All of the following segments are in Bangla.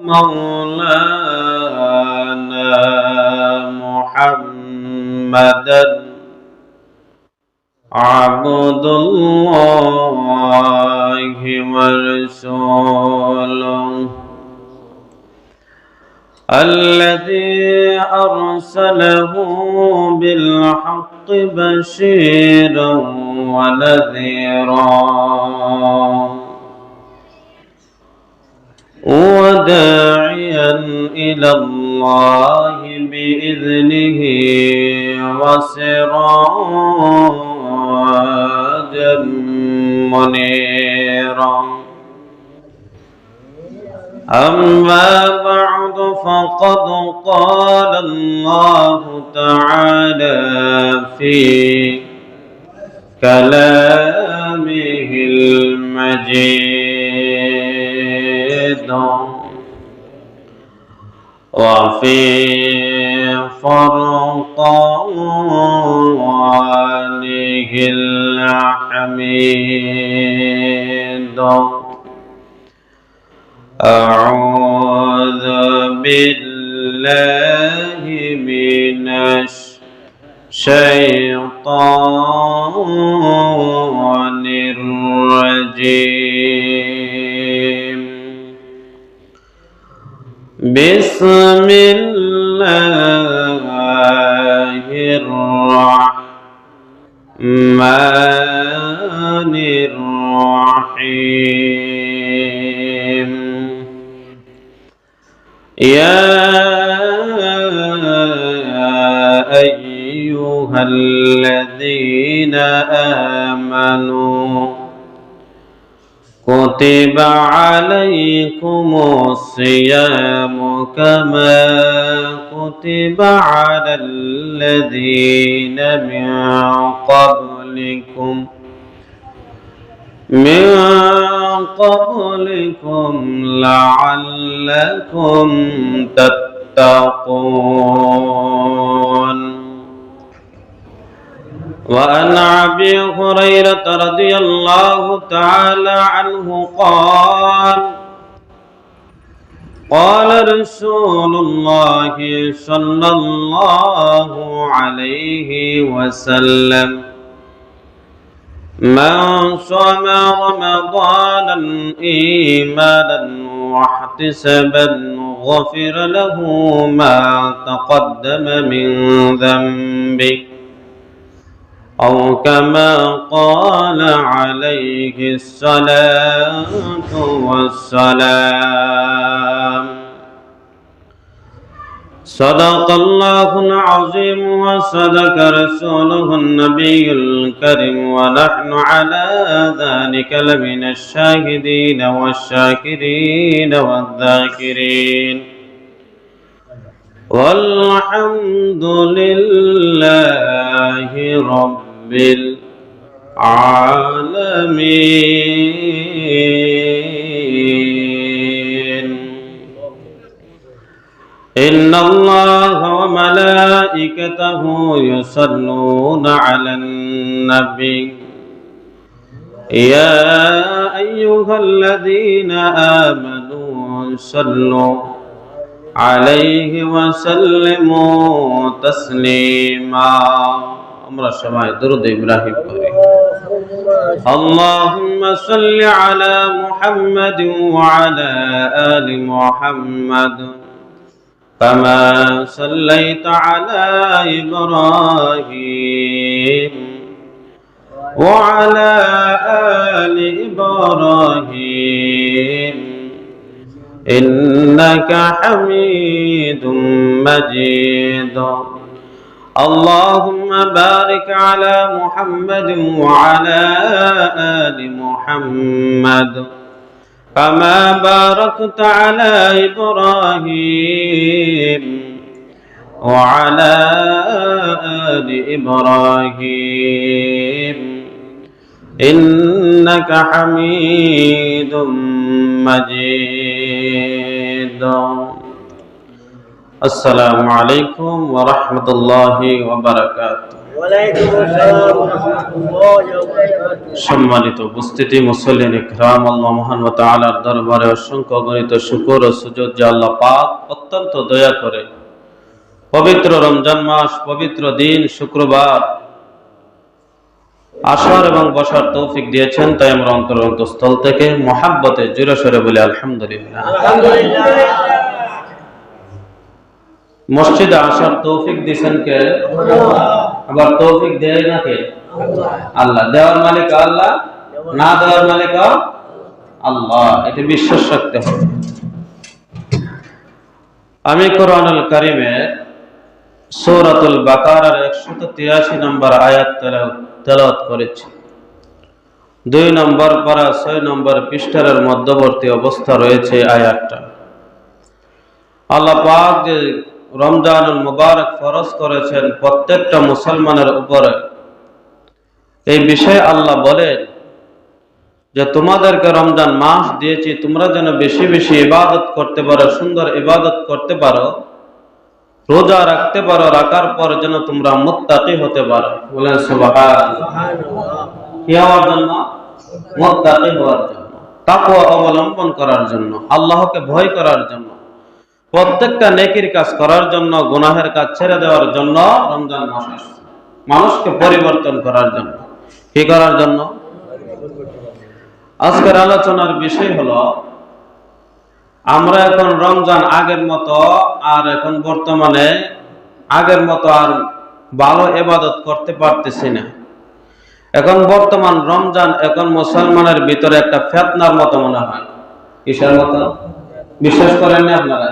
مولانا محمدا عبد الله ورسوله الذي أرسله بالحق بشيرا ونذيرا وداعيا إلى الله بإذنه وسراجا منيرا أما بعد فقد قال الله تعالى في كلامه المجيد وفي فرقانه الحميد أعوذ بالله من الشيطان الرجيم بسم الله الرحمن الرحيم يا أيها الذين آمنوا كتب عليكم الصيام كما كتب على الذين من قبلكم لعلكم تتقون وعن أبي هريرة رضي الله تعالى عنه قال رسول الله صلى الله عليه وسلم من صام رمضانا إيمانا واحتسابا غفر له ما تقدم من ذنبه أو كما قال عليه الصلاة والسلام صدق الله العظيم وصدق رسوله النبي الكريم ونحن على ذلك لمن الشاهدين والشاكرين والذاكرين والحمد لله رب العالمين إن الله وملائكته يصلون على النبي يا أيها الذين آمنوا صلوا عليه وسلموا تسليما আমরা সবাই দরুদ ইব্রাহিম পড়ি اللهم صل على محمد وعلى آل محمد كما صليت على إبراهيم وعلى آل إبراهيم إنك حميد مجيد اللهم بارك على محمد وعلى آل محمد كما باركت على إبراهيم وعلى آل إبراهيم إنك حميد مجيد السلام عليكم ورحمة الله وبركاته সম্মানিত উপস্থিতি, মুসল্লিন ইকরাম, আল্লাহ মহান ওয়া তাআলার দরবারে অসংখ্য গণিত শুকর ও সুজুদ যে আল্লাহ পাক অত্যন্ত দয়া করে পবিত্র রমজান মাস, পবিত্র দিন শুক্রবার আসার এবং বসার তৌফিক দিয়েছেন, তাই আমরা অন্তরস্থল থেকে মহাব্বতে জোরে সোরে বলি আলহামদুলিল্লাহ। মসজিদে আসার তৌফিক দিয়েছেন কে? আবার তৌফিক দেয় না কে? আল্লাহ। দেওয়ার মালিক আল্লাহ, না দেওয়ার মালিক আল্লাহ। এটা বিশ্বাস রাখতে হবে। আমি কোরআনুল কারীমের সূরাতুল বাকারার 183 নম্বর আয়াত তেলাওয়াত করেছি। 2 নম্বর পারা 6 নম্বর পৃষ্ঠার মধ্যবর্তী অবস্থা রয়েছে আয়াতটা। আল্লাহ পাক যে রমজানুল মুবারক ফরজ করেছেন প্রত্যেকটা মুসলমানের উপরে, এই বিষয়ে আল্লাহ বলেন যে তোমাদেরকে রমজান মাস দিয়েছি তোমরা যেন বেশি বেশি ইবাদত করতে পারো, সুন্দর ইবাদত করতে পারো, রোজা রাখতে পারো, রাখার পর যেন তোমরা মুত্তাকি হতে পারো। বলেন সুবহানাল্লাহ। কি হওয়ার জন্য? মুত্তাকি হওয়ার জন্য, তাকওয়া অবলম্বন করার জন্য, আল্লাহকে ভয় করার জন্য, প্রত্যেকটা নেকির কাজ করার জন্য, গুনাহের কাজ ছেড়ে দেওয়ার জন্য রমজান মাস আসছে। মানুষকে পরিবর্তন করার জন্য। কি করার জন্য? আজকের আলোচনার বিষয় হলো, আমরা এখন রমজান আগের মতো আর এখন বর্তমানে আগের মতো আর ভালো ইবাদত করতে পারতেছি না। এখন বর্তমান রমজান এখন মুসলমানের ভিতরে একটা ফিতনার মতো মনে হয়। কিসের মতো? বিশ্বাস করেন না আপনারা?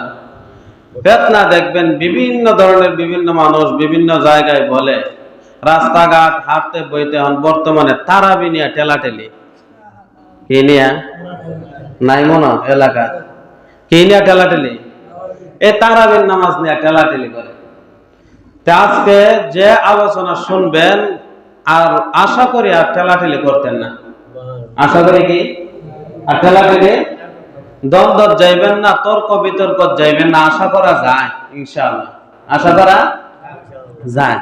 ফিতনা দেখবেন বিভিন্ন ধরনের, বিভিন্ন মানুষ বিভিন্ন জায়গায় বলে, রাস্তাঘাট হাঁটতে বইতে হন বর্তমানে তারাবি নিয়ে ঠেলাঠেলি। কি নিয়ে? নাই মনে এলাকা কি নিয়ে ঠেলাঠেলি? এই তারাবির নামাজ নিয়ে ঠেলাঠেলি করে। আজকে যে আলোচনা শুনবেন, আর আশা করি আর ঠেলাঠেলি করতেন না। আশা করি কি আর ঠেলাঠেলি দ্বন্দ্ব যাইবেন না, তর্ক বিতর্ক যাইবেন না। আশা করা যায় ইনশাআল্লাহ, আশা করা যায়।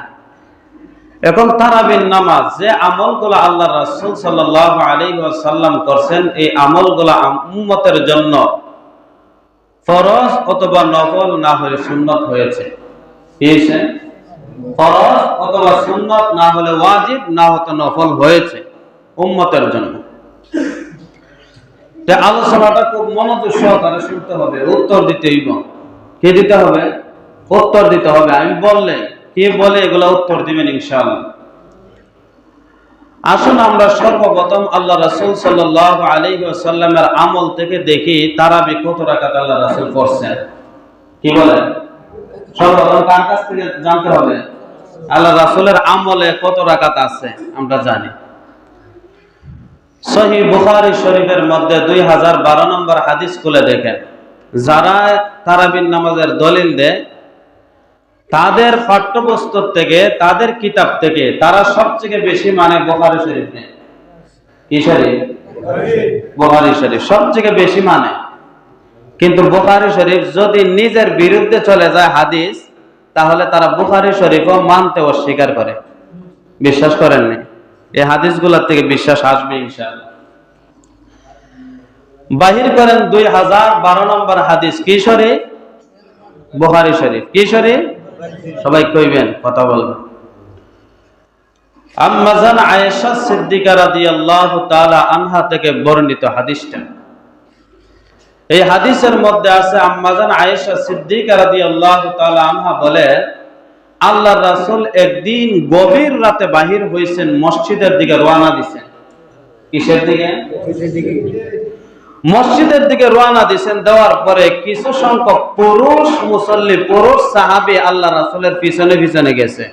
এখন তারাবির নামাজ, যে আমলগুলো আল্লাহ রাসূল সাল্লাল্লাহু আলাইহি ওয়াসাল্লাম করছেন, এই আমলগুলো উম্মতের জন্য ফরজ অথবা নফল না হলে সুন্নাত হয়েছে। কি হয়েছে? ফরজ অথবা সুন্নাত, না হলে ওয়াজিব, না হতে নফল হয়েছে উম্মতের জন্য। তা আলোচনাটা খুব মনোযোগ সহকারে শুনতে হবে, উত্তর দিতে হইব। কি দিতে হবে? উত্তর দিতে হবে। আমি বললে কি বলে এগুলা উত্তর দিবেন ইনশাআল্লাহ। আসুন আমরা সর্বপ্রথম আল্লাহ রাসূল সাল্লাল্লাহু আলাইহি ওয়াসাল্লামের আমল থেকে দেখি তারাবি কত রাকাত আল্লাহ রাসূল পড়ছেন। কি বলেন? সর্বপ্রথম কার কাছ থেকে জানতে হবে? আল্লাহ রাসূলের আমলে কত রাকাত আছে আমরা জানি। সহিহ বুখারী শরীফের মধ্যে 2012 নম্বর হাদিস খুলে দেখেন। যারা তারাবির নামাজের দলিল দেয়, তাদের পাঠ্যপুস্তক থেকে, তাদের কিতাব থেকে তারা সবচেয়ে বেশি মানে বুখারী শরীফ নেয়। কি শরীফ? বুখারী শরীফ সবচেয়ে বেশি মানে। কিন্তু বুখারী শরীফ যদি নিজের বিরুদ্ধে চলে যায় হাদিস, তাহলে তারা বুখারী শরীফও মানতে অস্বীকার করে। বিশ্বাস করেননি? এই হাদিসগুলোর থেকে বিশ্বাস আসবে ইনশাআল্লাহ। বাহির করেন 2012 নম্বর হাদিস। কি শরীফ? বুখারী শরীফ। কি শরীফ? সবাই কইবেন, কথা বলবেন। আম্মা জান আয়েশা সিদ্দিকা রাদিয়াল্লাহু তাআলা আনহা থেকে বর্ণিত হাদিসটা। এই হাদিসের মধ্যে আছে, আম্মা জান আয়েশা সিদ্দিকা রাদিয়াল্লাহু তাআলা আনহা বলে, আল্লাহর রাসূল একদিন গভীর রাতে বাহির হইছেন, মসজিদের দিকে রওনা দিয়েছেন। কিসের দিকে? মসজিদের দিকে রওনা দিয়েছেন। দেওয়ার পরে কিছু সংখ্যক পুরুষ মুসল্লি, পুরুষ সাহাবী আল্লাহ রাসূলের পিছনে পিছনে গেছে।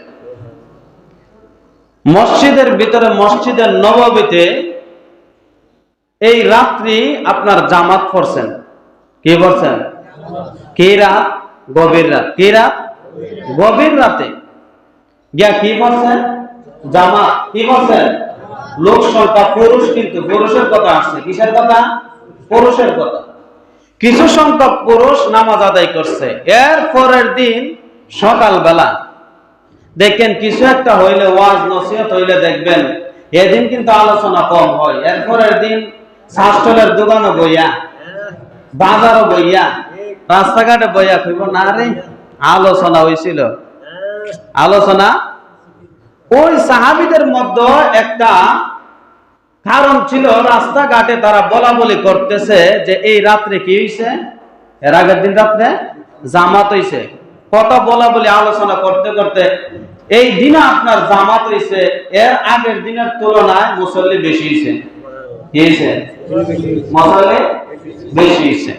মসজিদের ভিতরে, মসজিদের নববীতে এই রাত্রি আপনার জামাত পড়ছেন। কি পড়ছেন? কি রাত? গভীর রাত। কি রাত? গভীর রাতে গিয়া কি পড়ছেন? জামাত। কি পড়ছেন? লোক সংখ্যা পুরুষ, কিন্তু পুরুষের কথা আসছে। কিসের কথা? পুরুষের কথা। কিছু সংখ্যক পুরুষ নামাজ আদায় করছে। এর পরের দিন সকালবেলা দেখেন কিছু একটা হইলে, ওয়াজ নসিহত হইলে দেখবেন এদিন কিন্তু আলোচনা কম হয়, এরপরের দিন শাস্ত্রের দোকানও বইয়া, বাজারও বইয়া, রাস্তাঘাটে বইয়া কইব না রে আলোচনা হয়েছিল। আলোচনা ওই সাহাবীদের মধ্যে একটা কারণ ছিল, রাস্তাঘাটে তারা বলা বলি করতেছে যে এই রাত্রে কি হইছে, এর আগের দিন রাত্রে জামাত হইছে। কত বলা বলি আলোচনা করতে করতে এই দিনে আপনার জামাত হইছে, এর আগের দিনের তুলনায় মুসল্লি বেশি হইছে। কি হইছে? মুসল্লি বেশি হইছে।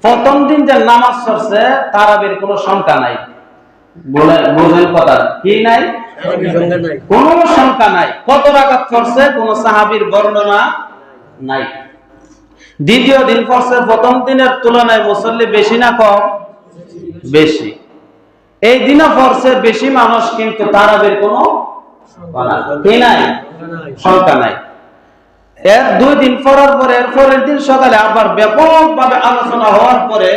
প্রথম দিন যে নামাজ পড়ছে তারাবির কোনো সংখ্যা নাই, বুঝেন কথা কি নাই, কোন সংখ্যা নাই। কত রাকাত পড়ছে কোন সাহাবীর বর্ণনা নাই। দ্বিতীয় দিন পড়ছে প্রথম দিনের তুলনায় মুসল্লি বেশি না কম? বেশি। এই দিনও পড়ছে বেশি মানুষ, কিন্তু তারাবির কোনো কি নাই, সংখ্যা নাই। এর 2 দিন পড়ার পরে এর পরের দিন সকালে আবার ব্যাপকভাবে আলোচনা হওয়ার পরে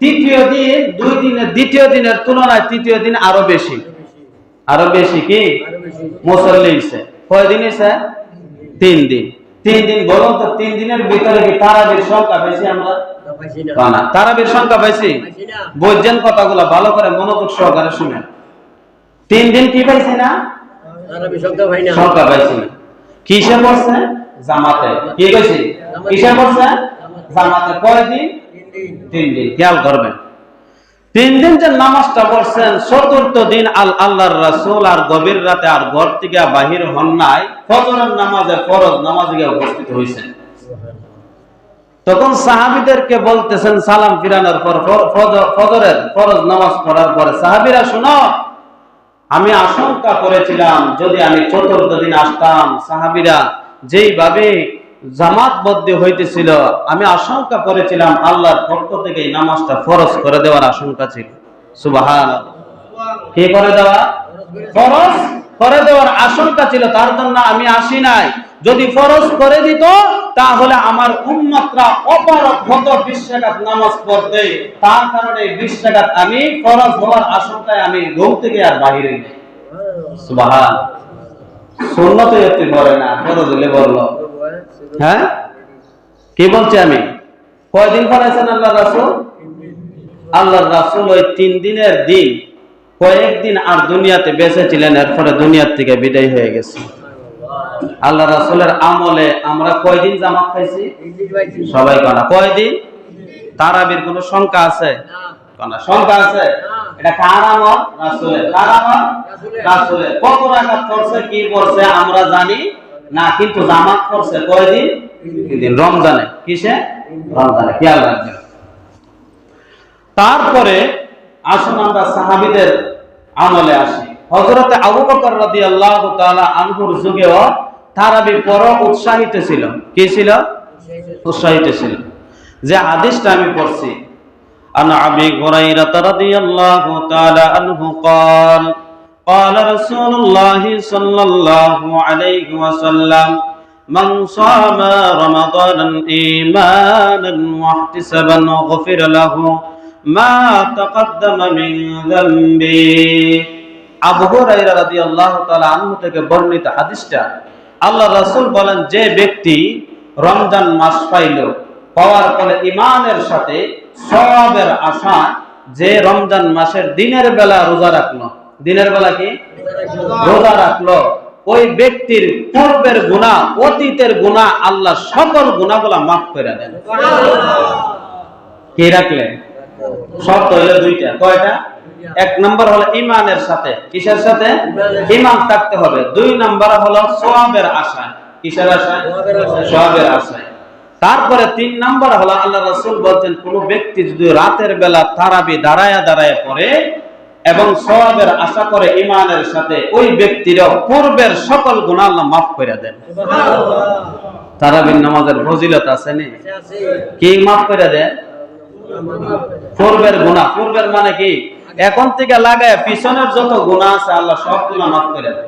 তৃতীয় দিন, 2 দিনের দ্বিতীয় দিনের তুলনায় তৃতীয় দিন আরো বেশি, আরো বেশি কি মুসল্লি হইছে। কয় দিন হইছে? 3 দিন। 3 দিন। বলুন তো 3 দিনের ভিতরে কি তারাবির সংখ্যা পাইছি আমরা? না, তারাবির সংখ্যা পাইছি? বুঝছেন কথাগুলো ভালো করে মনোযোগ সহকারে শুনেন। 3 দিন কি পাইছি না? তারাবির সংখ্যা পাই না, সংখ্যা পাইছি না। কিসে পড়ছে? জামাতে। কি কইছি? কিসে পড়ছে? জামাতে। কয় দিন? 3 দিন। খেয়াল করবেন, 3 দিন যে নামাজটা পড়ছেন, চতুর্থ দিন আল্লাহর রাসূল আর গভীর রাতে আর ঘর থেকে বাহির হন নাই, ফজরের নামাজে ফরজ নামাজে গিয়ে উপস্থিত হইছেন। তখন সাহাবীদেরকে বলতেছেন সালাম ফিরানোর পর, ফজরের ফরজ নামাজ পড়ার পরে, সাহাবীরা শুনো, আমি আশঙ্কা করেছিলাম যদি আমি চতুর্থ দিন আসতাম, সাহাবীরা যেইভাবে জামাতবদ্ধ হইতেছিল, আমি আশঙ্কা করেছিলাম আল্লাহর পক্ষ থেকে এই নামাজটা ফরজ করে দেওয়ার আশঙ্কা ছিল। সুবহানাল্লাহ। কি করে দেওয়া? ফরজ করে দেওয়ার আশঙ্কা ছিল, তার জন্য আমি আসি নাই। যদি ফরজ করে দিত তাহলে আমার উম্মতরা অপারগ হতো 20 রাকাত নামাজ পড়তে, তার কারণে 20 রাকাত আমি ফরজ হওয়ার আশঙ্কায় আমি ঘুম থেকে আর বাহিরে নেই। সুবহানাল্লাহ। সুন্নাত এতে পড়ে না, ফরজ হলে বললো। হ্যাঁ, কি বলছি আমি? কয়দিন পড়াইছেন আল্লাহর রাসূল? আল্লাহর রাসূল ওই 3 দিনের দিন কয়েকদিন আর দুনিয়াতে বেঁচে ছিলেন, এরপরে দুনিয়ার থেকে বিদায় হয়ে গেছে। আল্লাহ রাসূলের আমলে আমরা কয়দিন জামাত পাইছি? সবাই কানা কয়দিন? তারাবির কোনো সংখ্যা আছে? কানা সংখ্যা আছে? এটা কার আমল? রাসূলের। কার আমল? রাসূলের। কত রাকাত পড়ছে কি পড়ছে আমরা জানি না, কিন্তু জামাত পড়ছে কয়দিন? 3 দিন। রমজানে। কিসে? রমজানে। খেয়াল রাখবেন। তারপরে আসুন আমরা সাহাবীদের আমলে আসি। হযরত আবু বকর রাদিয়াল্লাহু তাআলা আনহুর যুগেও তারাবি পড়া উৎসাহিত ছিল। কি ছিল? উৎসাহিত ছিল। যে হাদিসটা আমি পড়ছি, আন আবি হুরায়রা রাদিয়াল্লাহু তাআলা আনহু قال قال رسول الله صلى الله عليه وسلم من صام رمضان إيمانا واحتسابا غفر له ما تقدم من ذنبه। আবু হুরায়রা রাদিয়াল্লাহু তাআলা আনহু থেকে বর্ণিত হাদিসটা, আল্লাহ রাসূল বলেন, যে ব্যক্তি রমজান মাস পাইল, পাওয়ার পরে ঈমানের সাথে সওয়াবের আশা, যে রমজান মাসের দিনের বেলা রোজা রাখলো, দিনের বেলা কি রোজা রাখলো, ওই ব্যক্তির পূর্বের গুনাহ, অতীতের গুনাহ, আল্লাহ সকল গুনাহগুলো মাফ করে দেন। কি রাখলেন? শর্ত হলো 2টা। কয়টা? 1 নম্বর হলো ঈমানের সাথে। কিসের সাথে? ঈমান থাকতে হবে। 2 নম্বর হলো সওয়াবের আশা। কিসের আশা? সওয়াবের আশা। তারপরে 3 নম্বর হলো আল্লাহ রাসূল বলেন, কোন ব্যক্তি যদি রাতের বেলা তারাবি দাঁড়ায়া দাঁড়ায়া পড়ে এবং সওয়াবের আশা করে ঈমানের সাথে, ওই ব্যক্তির পূর্বের সকল গুনাহ আল্লাহ মাফ করে দেন। সুবহানাল্লাহ। তারাবির নামাজের ফজিলত আছে নি? কি মাফ করে দেন? পূর্বের গুনাহ। পূর্বের মানে কি? এখন থেকে লাগায় পিছনের যত গুনাহ আছে আল্লাহ সব গুনাহ মাফ করে দেন।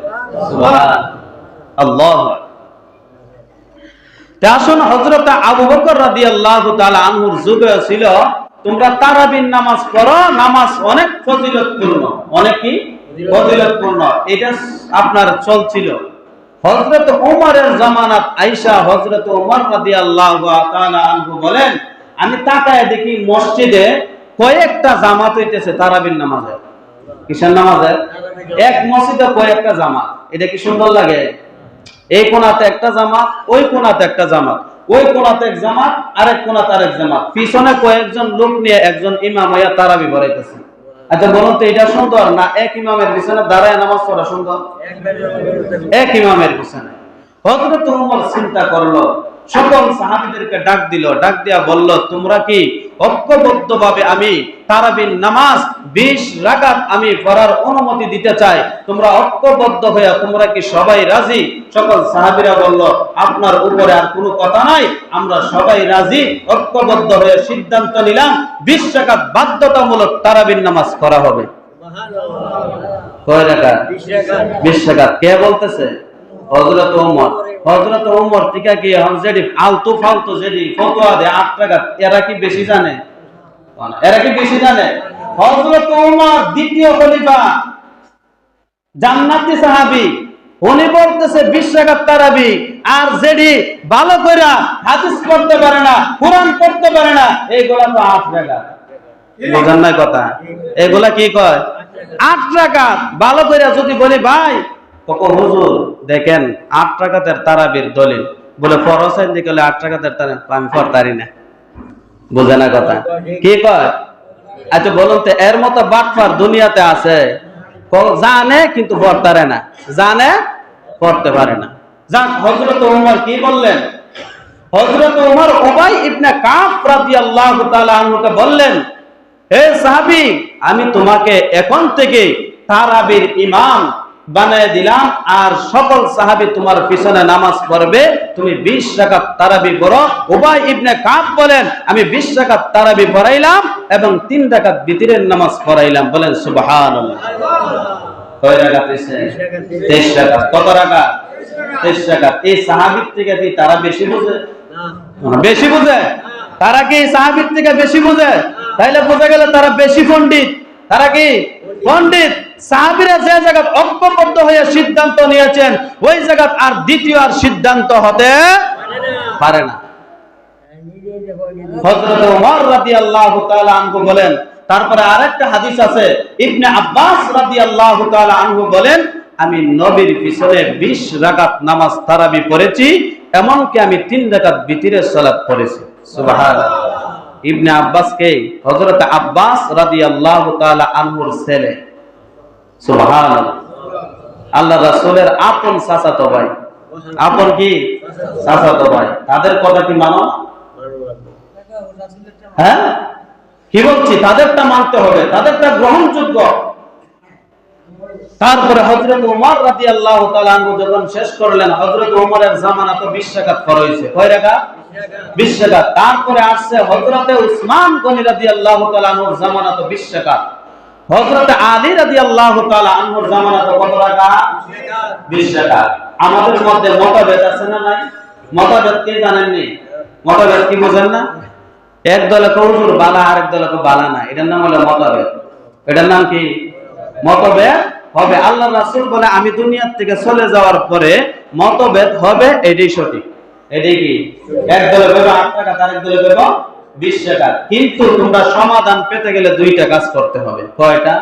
সুবহানাল্লাহ। আল্লাহু আকবার। আসুন, হযরত আবু বকর রাদিয়াল্লাহু তাআলা আনহুর যুগে ছিল, তোমরা তারাবির নামাজ পড়ো, নামাজ অনেক ফজিলতপূর্ণ। অনেক কি? ফজিলতপূর্ণ, এটা আপনার চলছিল। হযরত ওমরের জামানাত আয়েশা হযরত ওমর রাদিয়াল্লাহু তাআলা আনহু বলেন, আমি তাকায় দেখি মসজিদে কয়েকটা জামাত হইতেছে তারাবির নামাজে। কিসের নামাজে? এক মসজিদে কয়েকটা জামাত। এটা কি সুন্দর লাগে? এই কোণাতে একটা জামাত, ওই কোণাতে একটা জামাত, ওই কোণাতে এক জামাত, আরেক কোণাতে আরেক জামাত, পিছনে কয়েকজন লোক নিয়ে একজন ইমাম হইয়া তারাবি পড়াইতেছে। আচ্ছা বলুন তো, এটা সুন্দর না এক ইমামের পিছনে দাঁড়ায় নামাজ পড়া সুন্দর? এক ইমামের পিছনে। হযরত ওমর চিন্তা করলো, সকল সাহাবীদেরকে ডাক দিল, ডাক দিয়া বলল, তোমরা কি ঐক্যবদ্ধভাবে আমি তারাবির নামাজ 20 রাকাত আমি পড়ার অনুমতি দিতে চাই, তোমরা ঐক্যবদ্ধ হয়ে তোমরা কি সবাই রাজি? সকল সাহাবীরা বলল, আপনার উপরে আর কোনো কথা নাই, আমরা সবাই রাজি। ঐক্যবদ্ধ হয়ে সিদ্ধান্ত নিলাম 20 রাকাত বাধ্যতামূলক তারাবির নামাজ করা হবে। সুবহানাল্লাহ। কয় রাকাত? 20 রাকাত। কে বলতেছে? হযরত ওমর। হযরত ওমর টিকা কি যেডি আলতু ফালতু যেডি ফতোয়া দেয় 8 রাকাত, এরা কি বেশি জানে? এরা কি বেশি জানে? হযরত ওমর দ্বিতীয় খলিফা, জান্নাতি সাহাবী, উনি বলতেছে 20 রাকাত তারাবি। আর যেডি ভালো কইরা হাদিস পড়তে পারে না, কুরআন পড়তে পারে না, এইগুলা তো 8 রাকাত। বুঝেন না কথা? এগুলা কি কয়? 8 রাকাত। ভালো কইরা যদি বলি, ভাই হুজুর দেখেন 8 রাকাতের তারাবির দলিল, বলে ফরজ দিকে 8 রাকাতের তারাবি আমি পড়তারি না। বুঝে না কথা? কি কয়? আচ্ছা বলুন তো, এর মতো বাটপার দুনিয়াতে আছে? জানে কিন্তু পড়তারে না, জানে পড়তে পারে না। যাক, হযরত ওমর কি বললেন? হযরত ওমর উবাই ইবনে কাব রাদিয়াল্লাহু তাআলা আনহুকে বললেন, হে সাহাবী, আমি তোমাকে এখন থেকে তারাবির ইমাম বানায় দিলাম, আর সকল সাহাবী তোমার পিছনে নামাজ পড়বে, তুমি 20 রাকাত তারাবি পড়ো। উবাই ইবনে কাব বলেন, আমি 20 রাকাত তারাবি পড়াইলাম এবং 3 রাকাত বিতরের নামাজ পড়াইলাম। বলেন সুবহানাল্লাহ। কয় রাকাত? 23 রাকাত। কত রাকাত? 23 রাকাত। এই সাহাবীর থেকে কি তারা বেশি বুঝে? বেশি বুঝে? তারা কি সাহাবীর থেকে বেশি বুঝে? তাইলে বোঝা গেল তারা বেশি পণ্ডিত। তারা কি পণ্ডিত? সাহাবীরা যে জায়গায় ঐক্যবদ্ধ হয়ে সিদ্ধান্ত নিয়েছেন, ওই জায়গায় আর দ্বিতীয় আর সিদ্ধান্ত হতে পারে না। হযরত ওমর রাদিয়াল্লাহু তাআলা আনহু বলেন, তারপরে আরেকটা হাদিস আছে, ইবনে আব্বাস রাদিয়াল্লাহু তাআলা আনহু বলেন, আমি নবীর পিছনে 20 রাকাত নামাজ তারাবি পড়েছি, এমনকি আমি 3 রাকাত বিতরের সালাত পড়েছি। সুবহানাল্লাহ। ইবনে আব্বাস কে? হযরত আব্বাস রাদিয়াল্লাহু তাআলা আনহুর ছেলে। সুবহানাল্লাহ। আল্লাহ রাসূলের আপন চাচাতো ভাই। আপন কি? চাচাতো ভাই। তাদের কথা কি মানো? হ্যাঁ, কি বলছি? তাদেরটা মানতে হবে, তাদেরটা গ্রহণযোগ্য। তারপরে হযরত ওমর রাদিয়াল্লাহু তাআলা আনহু যখন শেষ করলেন, হযরত ওমরের জামানাত 20 রাকাত করা হয়েছে। কয় রাকাত? 20 রাকাত। তারপরে আসছে হযরত উসমান গনি রাদিয়াল্লাহু তাআলা আনহুর জামানাত 20 রাকাত। হযরত আলী রাদিয়াল্লাহু তাআলা আনহুর জামানাত কত রাকাত? 20 রাকাত। আমাদের মধ্যে মতভেদ আছে না নাই? মতভেদ কি জানেননি? মতভেদ কি বুঝেন না? এক দলে হুজুর বালা, আরেক দলে বালা না, এটার নাম হলো মতভেদ। এটার নাম কি? মতভেদ হবে। আল্লাহ রাসূল বলে, আমি দুনিয়া থেকে চলে যাওয়ার পরে মতভেদ হবে, এটাই সঠিক। এটাই কি? এক দলে বলবে 8 রাকাত, আরেক দলে বলবে 20 রাকাত। কিন্তু তোমরা সমাধান পেতে গেলে 2টা কাজ করতে হবে। কয়টা?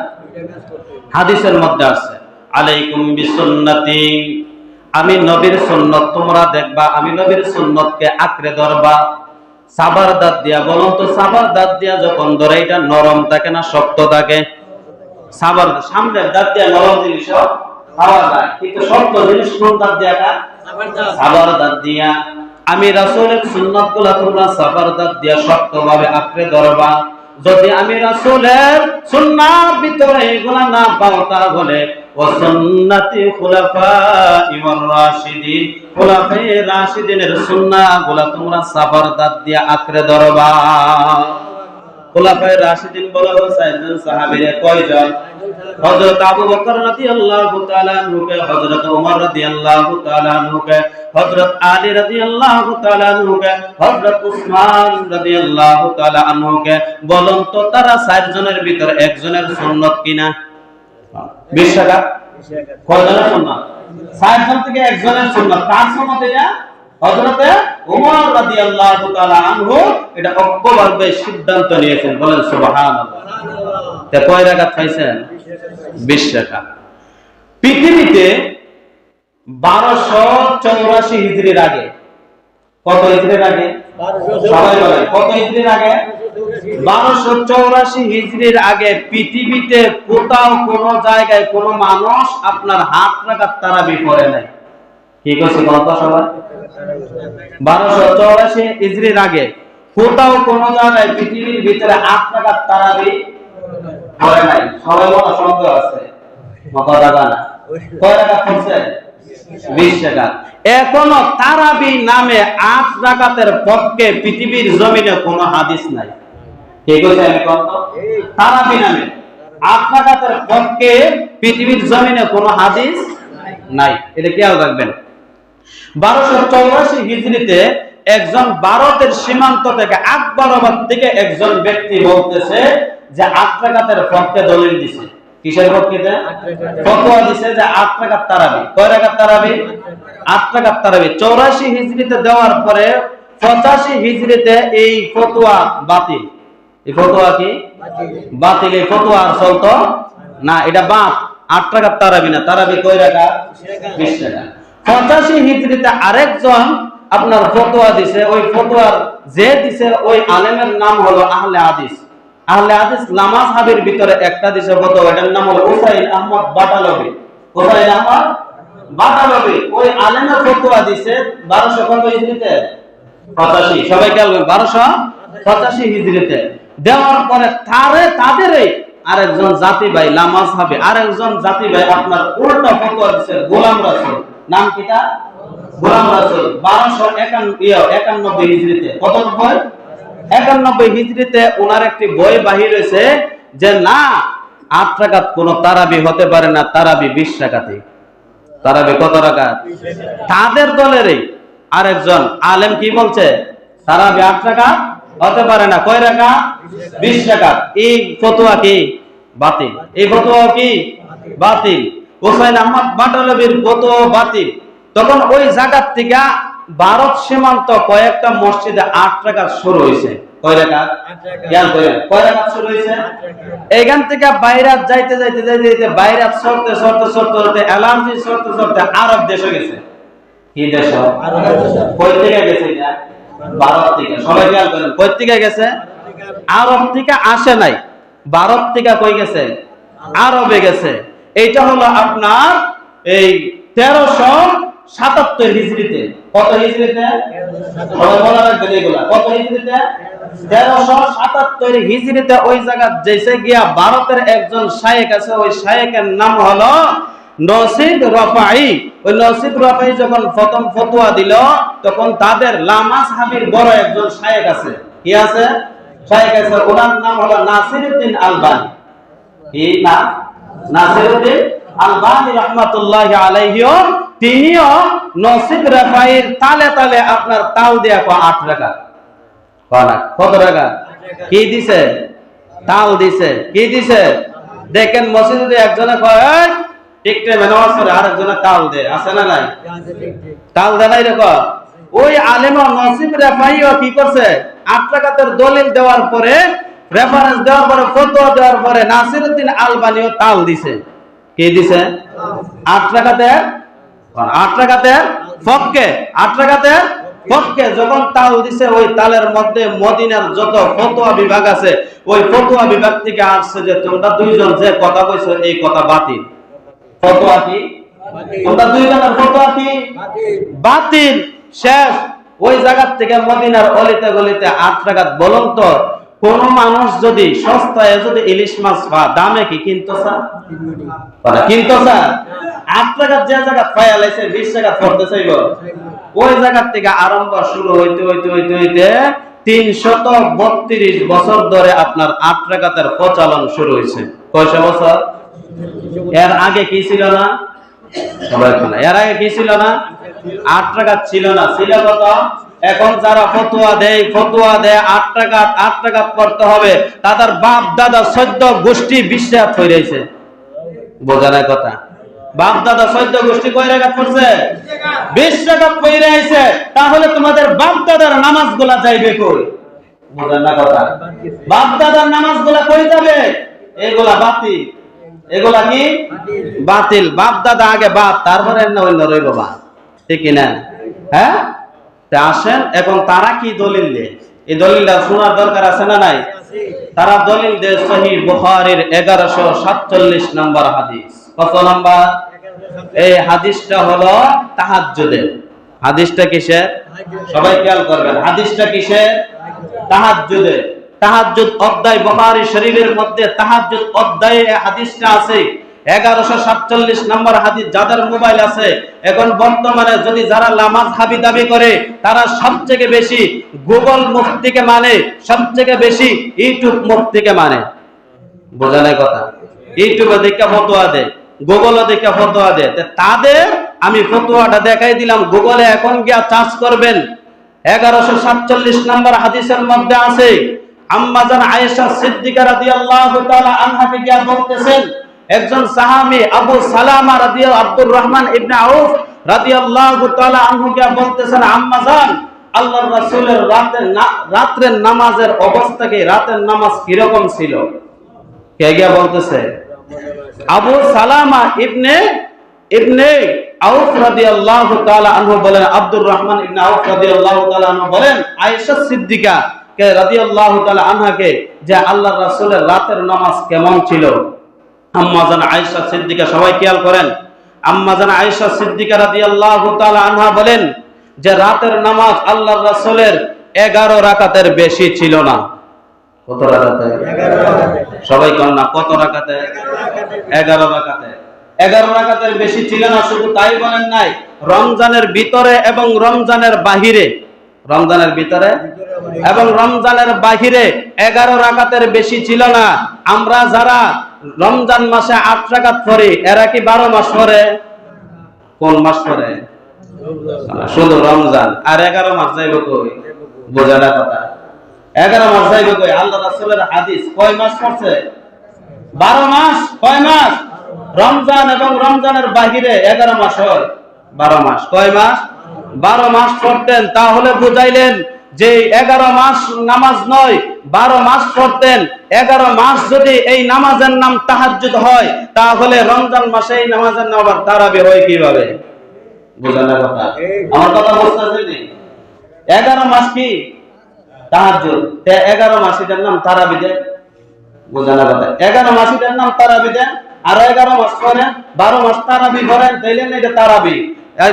হাদিসের মধ্যে আছে, আলাইকুম বিসুন্নতি, আমি নবীর সুন্নাত তোমরা দেখবা, আমি নবীর সুন্নাতকে আঁকড়ে ধরবা। সাবার দাঁত দিয়া, বলুন তো, সাবার দাঁত দিয়া যখন ধরে এটা নরম থাকে না শক্ত থাকে? সাবার সামনের দাঁত দিয়া নরম জিনিস খাওয়া যায়, কিন্তু শক্ত জিনিস কোন দাঁত দিয়া? সাবার দাঁত দিয়া। আমি রাসূলের সুন্নাতগুলো তোমরা সাবার দাঁত দিয়া শক্তভাবে আঁকড়ে ধরবা। যদি আমি রাসূলের সুন্নাত ভিতরে এগুলা না পাও, তাহলে ওয়া সুন্নাতি খুলাফা'i ওয়ার রাশিদিন, খুলাফায়ে রাশিদিনের সুন্নাহগুলা তোমরা সাবার দাঁত দিয়া আঁকড়ে ধরবা। খুলাফায়ে রাশিদিন বলা হয়েছে 4 জন সাহাবীরা। কয়জন? হযরত আবু বকর রাদিয়াল্লাহু তাআলা আনহুকে, হযরত ওমর রাদিয়াল্লাহু তাআলা আনহুকে, হযরত আলী রাদিয়াল্লাহু তাআলা আনহুকে, হযরত উসমান রাদিয়াল্লাহু তাআলা আনহুকে। বলুন তো, তারা 4 জনের ভিতর একজনের সুন্নাত কিনা? 20 টাকা কয়জনের সুন্নাত? 6 জন থেকে একজনের সুন্নাত। কার সুন্নাত এটা? হযরতে ওমর রাদিয়াল্লাহু তাআলা আনহু এটা ঐক্যভাবে সিদ্ধান্ত নিয়েছেন। বলেন সুবহানাল্লাহ। তে কয় রাকাত পাইছেন? 20 রাকাত। পৃথিবীতে 1284 হিজরির আগে, কত হিজরির আগে? সবাই বলেন কত হিজরির আগে? 1284 হিজরির আগে পৃথিবীতে কোথাও কোনো জায়গায় কোনো মানুষ আপনার 8 রাকাত তারাবি পড়ে নাই। কি কইছে বলতো সবাই? 1284 হিজরির আগে কোথাও কোনো জায়গায় পৃথিবীর ভিতরে 8 রাকাত তারাবি পড়ে নাই। সবাই বলা সন্দেহ আছে? মাথা দাদা না কয় রাকাত পড়ছে? 20 রাকাত। এখনো তারাবি নামে 8 রাকাতের পক্ষে পৃথিবীর জমিনে কোনো হাদিস নাই। কে কইছে? আমি কত? তারাবি নামে 8 রাকাতের পক্ষে পৃথিবীর জমিনে কোনো হাদিস নাই। এটা খেয়াল রাখবেন। 1284 হিজরিতে একজন ভারতের সীমান্ত থেকে আকবরাবাদ থেকে একজন ব্যক্তি বলতেছে যে 8 রাকাতের পক্ষে দলিল দিছে। কিসের পক্ষে? ফতোয়া দিছে যে 8 রাকাত তারাবি। কয় রাকাত তারাবি? 8 রাকাত তারাবি। 84 হিজরিতে দেওয়ার পরে 85 হিজরিতে এই ফতোয়া বাতিল। এই ফতোয়া কি? বাতিল। এই ফতোয়া আর চলতো না, এটা বাদ। 8 রাকাত তারাবি না, তারাবি কয় রাকাত? 20 রাকাত। 85 হিজরিতে আরেকজন আপনার ফতোয়া দিছে। ওই ফতোয়ার যে দিছে ওই আলেমের নাম হলো আহলে হাদিস। আহলে হাদিস নামাজ হাবির ভিতরে একটা দিছে ফতোয়া, এটার নাম হলো হুসাইন আহমদ বাটালভি। হুসাইন আহমদ বাটালভি ওই আলেমের ফতোয়া দিছে 1200 কত হিজরিতে? 85। সবাই খেয়াল করুন, 1285 হিজরিতে দেওয়ার পরে তাদেরই আরেকজন জাতি ভাই নামাজ হাবি, আরেকজন জাতি ভাই আপনার উল্টা ফতোয়া দিছে গোলাম রাসূল। নাম কিটা? গোলাম রাসূল। 1291 হিজরিতে। কত বই? 91 হিজরিতে ওনার একটি বই বাহির হয়েছে যে না, 8 রাকাত কোন তারাবি হতে পারে না, তারাবি 20 রাকাতই। তারাবি কত রাকাত? তাদের দলেরই আরেকজন আলেম কি বলছে? তারাবি 8 রাকাত হতে পারে না। কয় রাকাত? 20 রাকাত। এই ফতোয়া কি? বাতিল। এই ফতোয়া কি? বাতিল। হুসাইন আহমদ বাটালভির ফতোয়া বাতিল। তখন ওই জায়গার থেকে ভারত সীমান্ত কয়েকটা মসজিদে 8 রাকাত শুরু হয়েছে। কয় রাকাত? খেয়াল করেন কয় রাকাত শুরু হয়েছে? এইখান থেকে বাইরাত যাইতে যাইতে যাইতে যাইতে বাইরাত সরতে সরতে সরতে সরতে অ্যালার্জি সরতে সরতে আরব দেশে গেছে। কি দেশ? কই থেকে গেছে? এটা ভারত থেকে। সবাই খেয়াল করেন কই থেকে গেছে? আরব থেকে আসে নাই, ভারত থেকে কই গেছে? আরবে গেছে। এইটা হলো আপনার এই 1377 হিজরিতে। কত হিজরিতে? সবাই বলা রাখবেন এগুলা। কত হিজরিতে? 1377 হিজরিতে ওই জায়গা যেসে গিয়া ভারতের একজন শায়েখ আছে, ওই শায়েখের নাম হলো নসিব রফাই। ওই নসিব রফাই যখন প্রথম ফতোয়া দিল তখন তাদের লামাজ হাবির বড় একজন শায়েখ আছে। কি আছে? শায়েখ আছে। ওনার নাম হলো নাসিরউদ্দিন আলবানী। কি নাম? নাসিরউদ্দিন আলবানী রাহমাতুল্লাহি আলাইহিও তিনিও নসিব রফাইয়ের তালে তালে আপনার তাল দেয়া 8 রাকাত। কত রাকাত? কি দিছে? তাল দিছে। কি দিছে? দেখেন মসজিদে একজনে কয় ঠিক টাইমে নামাজ পড়ে, আরেকজনে তাল দেয়। আছে না নাই? তাল দেয় নাই রে। ওই আলেম নসিব রফাইও কি করছে? 8 রাকাতের দলিল দেওয়ার পরে, রেফারেন্স দেওয়ার পরে, ফতোয়া দেওয়ার পরে নাসিরউদ্দিন আলবানীও তাল দিছে। কি দিছে? 8 রাকাতের 8 রাকাতের পক্ষে 8 রাকাতের পক্ষে যখন তাল দিছে, ওই তালের মধ্যে মদিনার যত ফতোয়া বিভাগ আছে ওই ফতোয়া বিভাগ থেকে আসছে যে তোমরা দুইজন যে কথা কইছো এই কথা বাতিল। ফতোয়া কি? তোমরা দুইজনের ফতোয়া কি? বাতিল। শেষ। ওই জায়গা থেকে মদিনার অলিতে গলিতে 8 রাকাত। বলুন তো কোন মানুষ যদি সস্তায় যদি ইলিশ মাছ দামে কি কিনতো স্যার? কিনতো স্যার? 8 রাকাত যে জায়গা পায়া লাইছে 20 রাকাত পড়তে চাইব। ওই জায়গা থেকে আরম্ভ শুরু হইতে হইতে হইতে হইতে 332 বছর ধরে আপনার 8 রাকাতের প্রচলন শুরু হয়েছে। কয়শো বছর? এর আগে কি ছিল না? এর আগে কি ছিল না? 8 রাকাত ছিল না। ছিল কত? এখন যারা ফতোয়া দেয় 8 রাকাত পড়তে হবে, তাদের বাপ দাদা 14 গোষ্ঠী বিশ্বাস হয়ে রয়েছে। বোঝা নাই কথা। বাপ দাদা 14 গোষ্ঠী কয় রাকাত পড়ছে? 20 রাকাত পড়ে আইছে। তাহলে তোমাদের বাপ দাদার নামাজগুলা যাইবে কই? বোঝা না কথা। বাপ দাদার নামাজগুলা কই যাবে? এগুলা বাতিল। এগুলা কি বাতিল। বাপ দাদা আগে বাপ, তারপরে অন্য রইব বাপ, ঠিক না? হ্যাঁ, তা আসেন এখন তারা কি দলিল দেয়, এই দলিলটা শোনার দরকার আছে না নাই? তারা দলিল দেয় সহিহ বুখারীর 1147 নম্বর হাদিস। কত নম্বর? এই হাদিসটা হলো তাহাজ্জুদের। হাদিসটা কিসের? সবাই খেয়াল করবেন, হাদিসটা কিসের? তাহাজ্জুদের। তাহাজ্জুদ অধ্যায় বুখারী শরীফের মধ্যে তাহাজ্জুদ অধ্যায়ে হাদিসটা আছে। 1147 নম্বর হাদিস। যাদের মোবাইল আছে এখন বর্তমানে, যদি যারা লামাযহাবী দাবি করে, তারা সবথেকে বেশি গুগল মুফতিকে মানে, সবথেকে বেশি ইউটিউব মুফতিকে মানে। বোঝা নাই কথা। ইউটিউবে দেখে ফতোয়া দেয়, গুগলে দেখে ফতোয়া দেয়। তাদের আমি ফতোয়াটা দেখাই দিলাম, গুগলে এখন গিয়া সার্চ করবেন। 1147 নম্বর হাদিসের মধ্যে আছে, আম্মা জান আয়েশা সিদ্দিকা রাদিয়াল্লাহু তাআলা আনহাকে গিয়া বলতেছেন, একজন সাহাবী আবু সালামা আব্দুর রহমান ইবনে আউফ রাদিয়াল্লাহু তাআলা আনহু গিয়া বলতেছেন, আম্মা জান, আল্লাহর রাসূলের রাতের নামাজের অবস্থা কি, রাতের নামাজ কি রকম ছিল? কে গিয়া বলতেছে? আবু সালামা ইবনে আউফ রাদিয়াল্লাহু তাআলা আনহু বলেন, আব্দুর রহমান ইবনে আউফ রাদিয়াল্লাহু তাআলা আনহু বলেন আয়েশা সিদ্দিকা কে রাদিয়াল্লাহু তাআলা আনহাকে, যে আল্লাহর রাসূলের রাতের নামাজ কেমন ছিল। আম্মা জান আয়েশা সিদ্দিকা, সবাই খেয়াল করেন, আম্মা জান আয়েশা সিদ্দিকা রাদিয়াল্লাহু তাআলা আনহা বলেন যে রাতের নামাজ আল্লাহর রাসূলের 11 রাকাতের বেশি ছিল না। কত রাকাতে? 11 রাকাতে। সবাই কোন না, কত রাকাতে? 11 রাকাতে। 11 রাকাতের বেশি ছিল না। শুধু তাই বলেন নাই, রমজানের ভিতরে এবং রমজানের বাহিরে, রমজানের ভিতরে এবং রমজানের বাহিরে 11 রাকাতের বেশি ছিল না। আমরা যারা রমজান মাসে 8 রাকাত পড়ি, এরা কি 12 মাস পড়ে? কোন মাস পড়ে? শুধু রমজান। আর 11 মাস যাইব কই? বোঝা না কথা। 11 মাস যাইব কই? আল্লাহ রাসূলের হাদিস কয় মাস পড়ছে? 12 মাস। কয় মাস? রমজান এবং রমজানের বাহিরে 11 মাস হয় 12 মাস। কয় মাস? 12 মাস পড়তেন। তাহলে বুঝাইলেন যে 11 মাস নামাজ নয়, 12 মাস পড়তেন। 11 মাস যদি এই নামাজের নাম তাহাজ্জুদ হয়, তাহলে রমজান মাসে এই নামাজের নাম আবার তারাবি হয় কিভাবে? বুঝলেন না কথা? আমার কথা বুঝতেছেন? 11 মাস কি তাহাজ্জুদ, 11 মাস এটার নাম তারাবি দেন। বুঝলেন না কথা? 11 মাস এটার নাম তারাবি দেন, আর 11 মাস পরে 12 মাস তারাবি করেন, তাইলেন এটা তারাবি।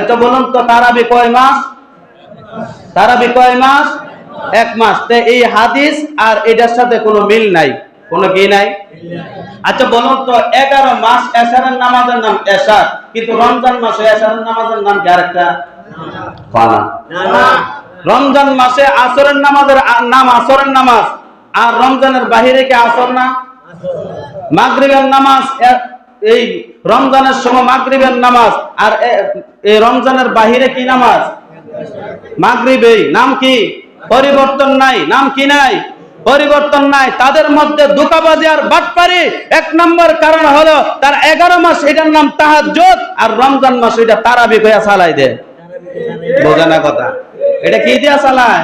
তো বলুন তো, তারাবি কয় মাস? তারাবি কয় মাস? 1 মাস। এই হাদিস আর এটার সাথে কোনো মিল নাই, কোনো কি নাই। আচ্ছা বলুন তো, 11 মাস এশারের নামাজের নাম এশার, কিন্তু রমজান মাসে এশারের নামাজের নাম কি আরেকটা? না। রমজান মাসে আসরের নামাজের নাম আসরের নামাজ, আর রমজানের বাহিরে কি আসর না? মাগরিবের নামাজ এই রমজানের সময় মাগরিবের নামাজ, আর এই রমজানের বাহিরে কি নামাজ? মাগরিবে। নাম কি? পরিবর্তন নাই। নাম কি নাই? পরিবর্তন নাই। তাদের মধ্যে ধোঁকাবাজি আর বাটপারি 1 নম্বর কারণ হলো তার 11 মাস এটার নাম তাহাজ্জুদ, আর রমজান মাস এটা তারাবি কইয়া চালাই দেয়। বোঝা না কথা? এটা কি দিয়া চালায়?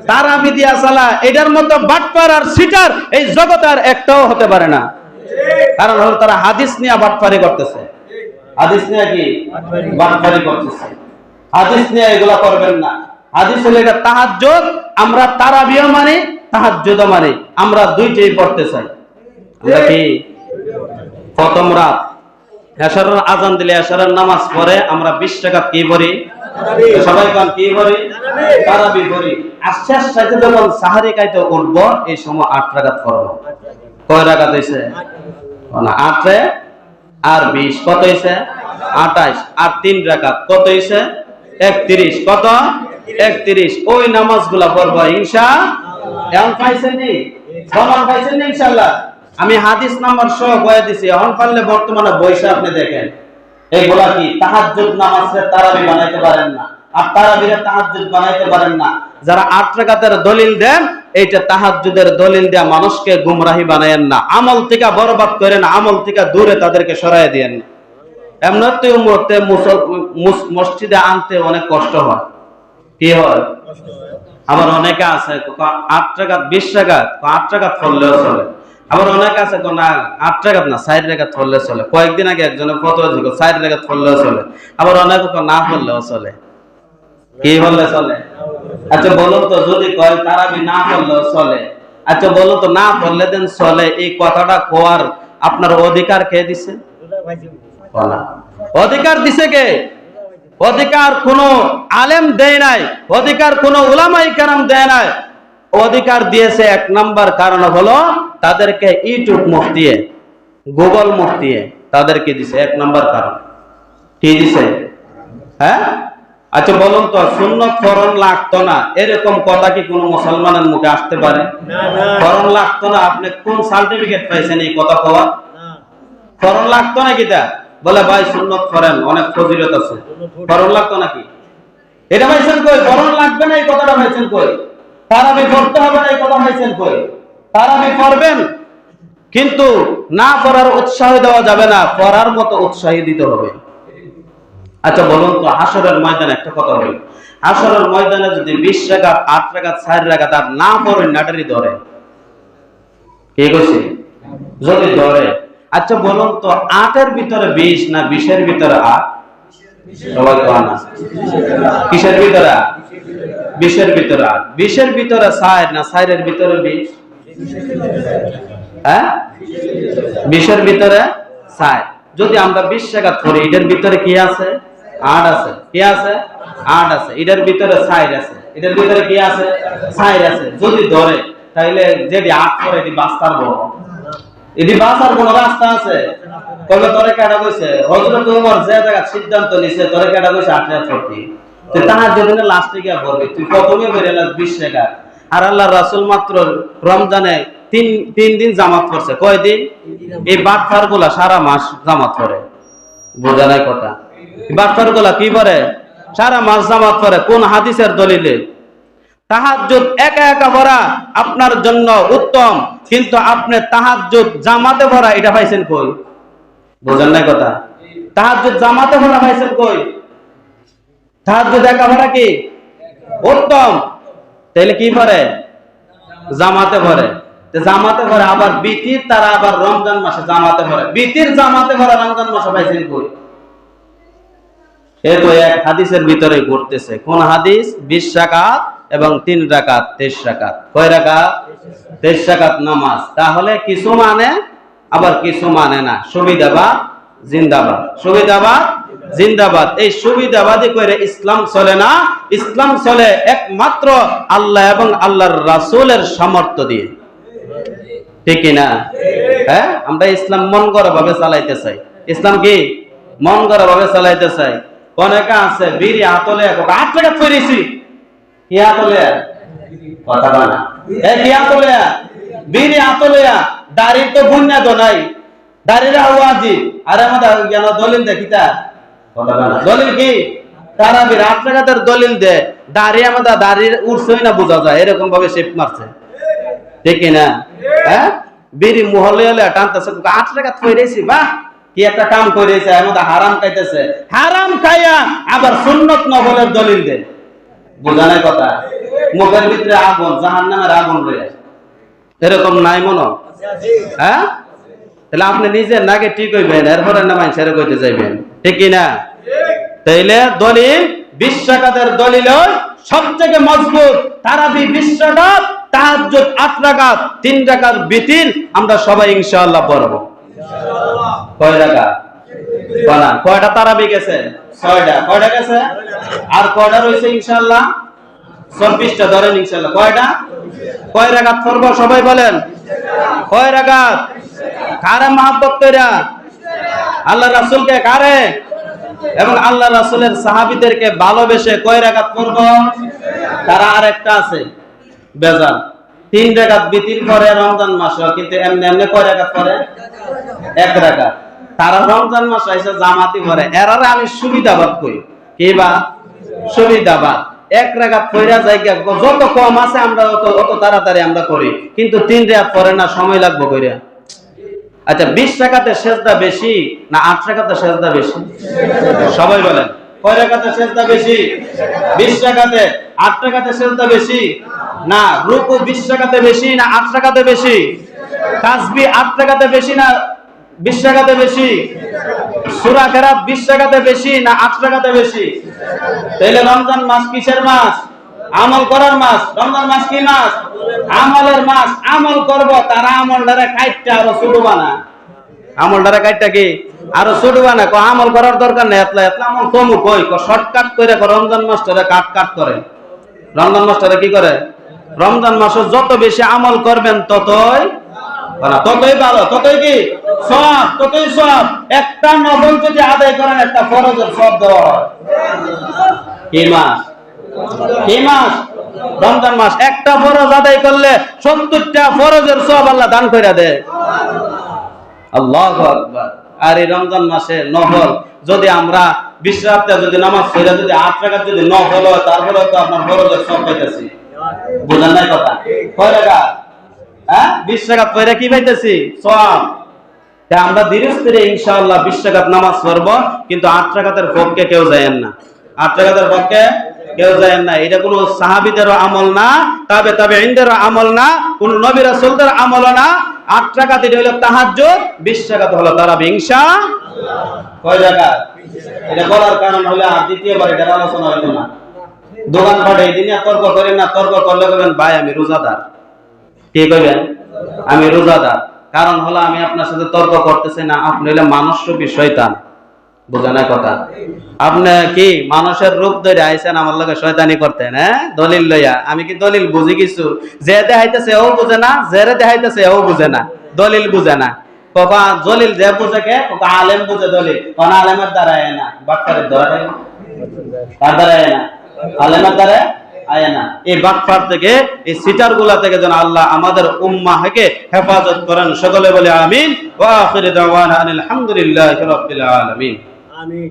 তারাবি দিয়া চালায়। এটার মতো বাটপার আর সিটার এই জগতে আর একটাও হতে পারে না। কারণ হলো তারা হাদিস নিয়ে বাটপারি করতেছে। হাদিস নিয়ে কি বাটপারি করতেছে? হাদিস নিয়ে এগুলা করবেন না। হাদিস হলো এটা তাহাজ্জুদ, আমরা তারাবিও মানি, তাহাজ্জুদও মানি, আমরা দুইটাই পড়তে চাই। আমরা কি প্রথম রাত এশারের আজান দিলে এশারের নামাজ পড়ে আমরা 20 রাকাত কি পড়ি? সবাই কোন কি পড়ি? তারাবি পড়ি। আশ্বাস চাইতে যখন সাহারি খাইতে উঠবো, এই সময় 8 রাকাত পড়ব। কয় রাকাত হইছে? না, 8 আর 20 কত হইছে? 28। আর 3 রাকাত কত হইছে? 31। কত? 31। ওই নামাজগুলা পড়বো ইনশাআল্লাহ। এখন পাইছেন নি? প্রমাণ পাইছেন নি ইনশাআল্লাহ? আমি হাদিস নাম্বার সহ বলে দিছি। এখন পারলে বর্তমানে বইসা আপনি দেখেন, এইগুলা কি তাহাজ্জুদ নামাজে তারাবি বানাইতে পারেন না, আর তারাবিরে তাহাজ্জুদ বানাইতে পারেন না। যারা 8 রাকাতের দলিল দেন, এইটা তাহাজ্জুদের দলিল দেয়া মানুষকে গুমরাহি বানায়েন না, আমল থেকে বরবাদ করেন, আমল থেকে দূরে তাদেরকে সরায় দিয়েন না। এমনিতে উম্মতে মসজিদে আনতে অনেক কষ্ট হয়, কি হয়? আবার অনেকে আছে 8 রাকাত 20 রাকাত 8 রাকাত পড়লেও চলে। আবার অনেকে আছে না 8 রাকাত না 4 রাকাত পড়লে চলে। কয়েকদিন আগে একজনের ফতোয়া ছিল 4 রাকাত পড়লেও চলে। আবার অনেকে না পড়লেও চলে, কি বললে চলে? আচ্ছা বলুন তো, যদি কয় তারাবি না পড়লেও চলে, আচ্ছা বলুন তো না পড়লে দেন চলে, এই কথাটা কোয়ার আপনার অধিকার কে দিছে? অধিকার দিছে কে? অধিকার কোন আলেম দেয় নাই, অধিকার কোন উলামায়ে কেরাম দেয় নাই। অধিকার দিয়েছে এক নাম্বার কারণ হলো তাদেরকে ইউটিউব মুফতিয়ে, গুগল মুফতিয়ে তাদেরকে দিছে, এক নাম্বার কারণ। কি দিছে? হ্যাঁ, আচ্ছা বলুন তো, সুন্নত ফরজ লাগতো না এরকম কথা কি কোন মুসলমানের মুখে আসতে পারে? ফরজ লাগতো না, আপনি কোন সার্টিফিকেট পাইছেন এই কথা কওয়া? ফরজ লাগতো না কিটা? বলে ভাই সুন্নত করেন, অনেক ফজিলত আছে, ফরজ লাগতো নাকি? এটা পাইছেন কই? ফরজ লাগবে না এই কথাটা পাইছেন কই? তারাবি পড়তে হবে না এই কথা পাইছেন কই? তারাবি পড়বেন, কিন্তু না পড়ার উৎসাহ দেওয়া যাবে না, পড়ার মতো উৎসাহ দিতে হবে। আচ্ছা বলুন তো, হাসরের ময়দানে একটা কথা বলি, হাসরের ময়দানে যদি 20 রাকাত 8 রাকাত 4 রাকাত আর না পড়েন নাটারি ধরে, কি কইছি? যদি ধরে, আচ্ছা বলুন তো 8 এর ভিতরে 20 না 20 এর ভিতরে 8? সবাই তো আনা কিসের ভিতরে? 20 এর ভিতরে 8। 20 এর ভিতরে 4 না 4 এর ভিতরে 20? হ্যাঁ, 20 এর ভিতরে 4। যদি আমরা 20 রাকাত পড়ি, এটার ভিতরে কি আছে? 8 আছে। কি আছে? 8 আছে। এটার ভিতরে 4 আছে। এটার ভিতরে কি আছে? 4 আছে। যদি ধরে, তাহলে যদি 8 পড়ে এটি বাস্তার বড়, এটি বাঁচার কোন রাস্তা আছে? কবে তোরে কেডা কইছে? হযরত ওমর যে জায়গা সিদ্ধান্ত নিছে তোরে কেডা কইছে 8 রাকাত পড়তে? তুই তাহার জন্য লাস্টে গিয়া পড়বি, তুই প্রথমে বেরেলাস 20 রাকাত। আর আল্লাহর রাসূল মাত্র রমজানে তিন দিন জামাত পড়ছে। কয় দিন? এই বাটফার গুলা সারা মাস জামাত পড়ে, বোঝা নাই কথা? বাটফার গুলা কি পড়ে? সারা মাস জামাত পড়ে। কোন হাদিসের দলিলে? তাহাজ্জুদ একা একা পড়া আপনার জন্য উত্তম, কিন্তু আপনি তাহাজ্জুদ জামাতে পড়া এটা পাইছেন কই? বোঝেন নাই কথা? তাহাজ্জুদ জামাতে পড়া পাইছেন কই? তাহাজ্জুদ একা পড়া কি উত্তম, তাইলে কি পড়ে? জামাতে পড়ে। জামাতে পড়ে আবার বিতির, তারা আবার রমজান মাসে জামাতে পড়ে। বিতির জামাতে পড়া রমজান মাসে পাইছেন কই? এই তো এক হাদিসের ভিতরে ঘুরতেছে। কোন হাদিস? 20 রাকাত এবং 3 রাকাত 23 রাকাত। কয় রাকাত? 23 রাকাত নামাজ। তাহলে কিছু মানে আবার কিছু মানে না। সুবিধাবাদ জিন্দাবাদ, সুবিধাবাদ জিন্দাবাদ। এই সুবিধাবাদী করে ইসলাম চলে না। ইসলাম চলে একমাত্র আল্লাহ এবং আল্লাহর রাসূলের সামর্থ্য দিয়ে, ঠিক কিনা? হ্যাঁ, আমরা ইসলাম মন গড়া ভাবে চালাইতে চাই। ইসলাম কি মন গড়া ভাবে চালাইতে চাই। অনেকে আছে বিড়ি আতলে 8 রাকাত পড়েছি, কি আতলে? কথা বলা এ কি আতলে? বিড়ি আতলে, দাড়ি তো বুন্না তো নাই, দাড়ির আওয়াজি। আর আমাদের জ্ঞান দলিল দেখিতা, কথা বলা দলিল কি? তারাবির 8 রাকাতের দলিল দে, দাড়ি আমাদের দাড়ির উঠছই না বোঝা যায়, এরকম ভাবে শেপ মারছে, ঠিক কিনা? হ্যাঁ, বিড়ি মহলে হলে টানতেছে 8 রাকাত পড়েছি, বাহ কি একটা কাম করেছে, আমাদের হারাম খাইতেছে, হারাম খাইয়া আবার সুন্নত নফলের দলিল দে, বোঝা নাই কথা? মুখের ভিতরে আগুন, জাহান্নামের আগুন রয়ে, এরকম নাই মনো? হ্যাঁ, তাহলে আপনি নিজের নাকি ঠিক হইবেন, এরপরে না মানুষের কইতে যাইবেন, ঠিক কিনা? তাইলে দলিল 20 রাকাতের দলিল সবথেকে মজবুত। তারাবি 20 রাকাত, তাহাজ্জুদ 8 রাকাত, 3 রাকাত বিতির আমরা সবাই ইনশাআল্লাহ পড়বো। কয় রাকাত? বলা কয়টা তারাবি গেছে? 6টা। কয়টা গেছে? আর কয়টা রইছে ইনশাআল্লাহ? 24টা ধরেন ইনশাআল্লাহ। কয়টা? কয় রাকাত পড়বো সবাই বলেন? কয় রাকাত? কারে মহব্বত কইরা? আল্লাহ রাসূলকে কারে এবং আল্লাহ রাসূলের সাহাবীদেরকে ভালোবেসে কয় রাকাত পড়ব? তারা আরেকটা আছে বেজাল, 3 রাকাত বিতির করে রমজান মাসে, কিন্তু এমনি এমনি কয় রাকাত করে? 1 রাকাত। তারা রমজান মাস আইসা জামাতি করে, এরারে আমি সুবিধাবাদ কই। কি বা? সুবিধাবাদ। এক রাকাত পড়া জায়গা যত কম আছে আমরা অত তাড়াতাড়ি আমরা করি, কিন্তু 3 রাকাত পড়ে না সময় লাগবে কইরা। আচ্ছা 20 রাকাতে সেজদা বেশি না 8 রাকাতে সেজদা বেশি? সবাই বলেন কয় রাকাতে সেজদা বেশি? 20 রাকাতে। 8 রাকাতে সেজদা বেশি না? রুকু 20 রাকাতে বেশি না 8 রাকাতে বেশি? তাসবিহ 8 রাকাতে বেশি না 20 রাকাতে বেশি? সূরা কেরাত 20 রাকাতে বেশি না 8 রাকাতে বেশি? তাহলে রমজান মাস কিসের মাস? আমল করার মাস। রমজান মাস কি মাস? আমলের মাস। আমল করব, তারা আমলটারে কাইটটা আরো ছোট বানা। আমলটারে কাইটটা কি আরো ছোট বানা। আমল করার দরকার নেই, এতলা এতলা আমল কমু কই শর্টকাট করে রমজান মাসটারে কাট করে। রমজান মাসটারে কি করে? রমজান মাসে যত বেশি আমল করবেন ততই ভালো, ততই কি সওয়াব, ততই সওয়াব। একটা নফল যদি আদায় করেন একটা ফরজের সওয়াব দেওয়া হয়। কি মাস? কি মাস? রমজান মাস। একটা ফরজ আদায় করলে 70টা ফরজের সওয়াব আল্লাহ দান কইরা দেয়। আল্লাহু আকবার। আর এই রমজান মাসে নফল যদি আমরা 20 রাকাতে যদি নামাজ পড়া যদি 8 রাকাত যদি নফল হয় তারপরে তো আপনার ফরজের সওয়াব পাইতেছি। বুঝেন নাই কথা? কয় রাকাত? 20 রাকাত পড়া কি পাইতেছি? সওয়াব। তা আমরা ধীরে ধীরে ইনশাআল্লাহ 20 রাকাত নামাজ পড়ব, কিন্তু 8 রাকাতের পক্ষে কেউ যায়েন না। 8 রাকাতের পক্ষে কেউ যায়েন না। এটা কোনো সাহাবীদেরও আমল না, তাবেঈনদেরও আমল না, কোন নবী রাসূলদের আমল না। 8 রাকাত এটা হলো তাহাজ্জুদ, 20 রাকাত হলো তারাবি। ইনশাআল্লাহ কয় রাকাত? এটা বলার কারণ হলো আর দ্বিতীয়বার এটা আলোচনা হইতো না। দোকানপাটে এই দিনে তর্ক করেন না, তর্ক করলে বলবেন ভাই আমি রোজাদার। কি কইবেন? আমি রোজাদার। কারণ হলো আমি আপনার সাথে তর্ক করতেছি না, আপনি হলে মানুষরূপী শয়তান। বুঝা না কথা? আপনি কি মানুষের রূপ ধরে আইছেন আমার লগে শয়তানি করতেন? দলিল লইয়া। আমি কি দলিল বুঝি কিছু? যে দেখাইতেছে ও বুঝে না, যারে দেখাইতেছে ও বুঝে না, দলিল বুঝে না। বাবা দলিল যে বুঝে কে? আলেম বুঝে দলিল। কোন আলেমের দ্বারা আয় না, বাটপারের দ্বারা আয় না। কার দ্বারা আয় না? আলেমের দ্বারা আয় না। এই বাটপার থেকে, এই সিটার গুলা থেকে যেন আল্লাহ আমাদের উম্মাহকে হেফাজত করেন। সকলে বলে আমিন। ওয়া আখিরু দাওয়ানা আলহামদুলিল্লাহি রাব্বিল আলামিন। আমিন।